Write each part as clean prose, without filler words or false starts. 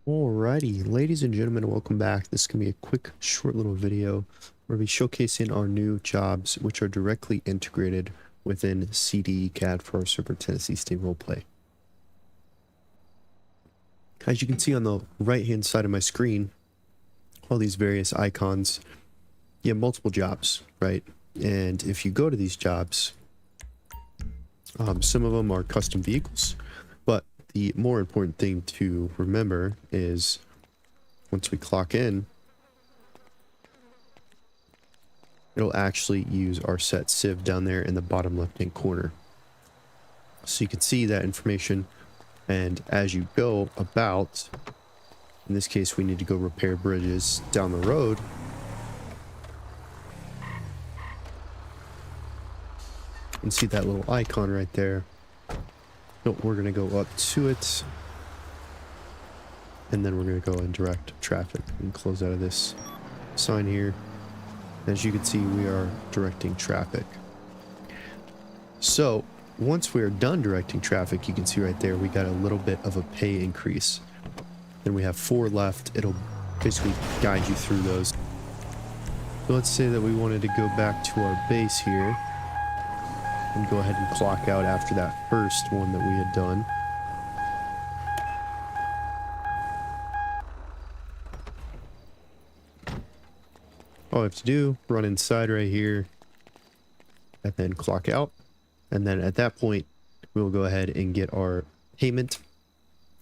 Alrighty, ladies and gentlemen, welcome back. This is going to be a quick, short little video where we'll be showcasing our new jobs, which are directly integrated within CDE CAD for our server Tennessee State Roleplay. As you can see on the right-hand side of my screen, all these various icons, you have multiple jobs, right? And if you go to these jobs, some of them are custom vehicles, but the more important thing to remember is once we clock in, it'll actually use our set sieve down there in the bottom left-hand corner. So you can see that information, and as you go about, in this case, we need to go repair bridges down the road. You can see that little icon right there. No, we're going to go up to it, and then we're going to go and direct traffic and close out of this sign here. As you can see, we are directing traffic. So once we are done directing traffic, you can see right there we got a little bit of a pay increase. Then we have 4 left. It'll basically guide you through those. So let's say that we wanted to go back to our base here and go ahead and clock out after that first one that we had done. All I have to do, run inside right here, and then clock out. And then at that point, we'll go ahead and get our payment,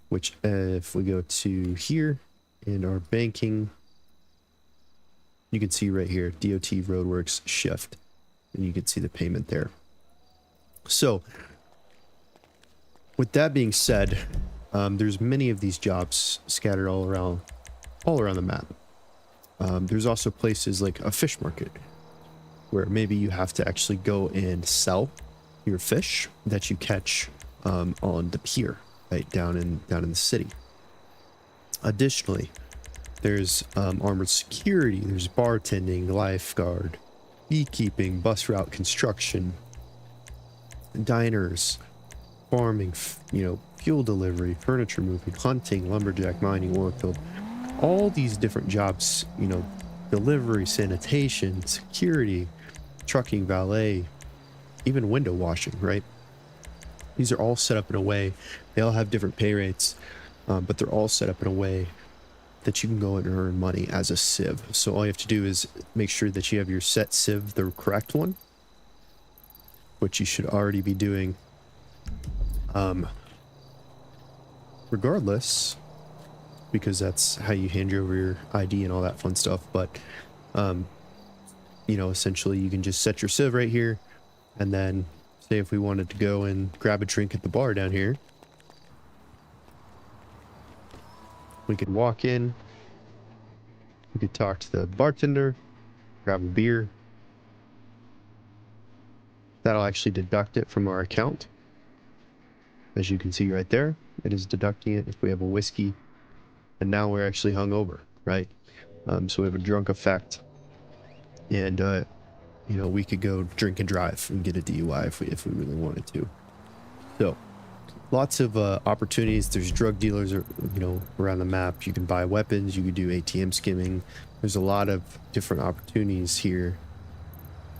which if we go to here in our banking, you can see right here, DOT Roadworks Shift, and you can see the payment there. So with that being said, there's many of these jobs scattered all around the map. There's also places like a fish market where maybe you have to actually go and sell your fish that you catch on the pier right down in the city. Additionally, there's armored security, there's bartending, lifeguard, beekeeping, bus route construction, diners, farming, fuel delivery, furniture moving, hunting, lumberjack, mining, oil field. All these different jobs, delivery, sanitation, security, trucking, valet, even window washing, right? These are all set up in a way, they all have different pay rates, but they're all set up in a way that you can go and earn money as a civ. So all you have to do is make sure that you have your set civ, the correct one, which you should already be doing regardless, because that's how you hand over your ID and all that fun stuff. But essentially you can just set your civ right here, and then say if we wanted to go and grab a drink at the bar down here, we could walk in, we could talk to the bartender, grab a beer. That'll actually deduct it from our account. As you can see right there, it is deducting it if we have a whiskey. And now we're actually hungover, right? So we have a drunk effect. And, we could go drink and drive and get a DUI if we really wanted to. So lots of opportunities. There's drug dealers, around the map. You can buy weapons. You can do ATM skimming. There's a lot of different opportunities here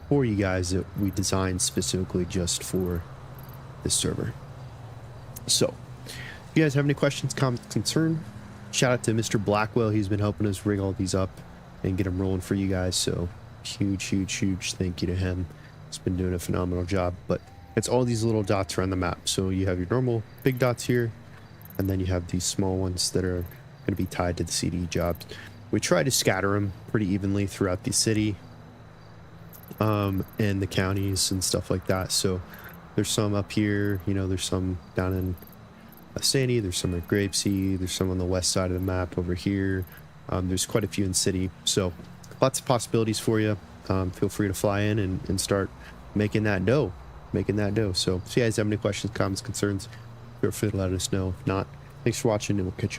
for you guys that we designed specifically just for this server. So if you guys have any questions, comments, concern, shout out to Mr. Blackwell. He's been helping us rig all these up and get them rolling for you guys. So huge thank you to him. He's been doing a phenomenal job. But it's all these little dots around the map. So you have your normal big dots here, and then you have these small ones that are going to be tied to the CDE jobs. We try to scatter them pretty evenly throughout the city and the counties and stuff like that. So there's some up here, there's some down in Sandy, there's some at Grapeseed, there's some on the west side of the map over here. There's quite a few in city, so lots of possibilities for you. Feel free to fly in and start making that dough. So if you guys have any questions, comments, concerns, feel free to let us know. If not, thanks for watching, and we'll catch you on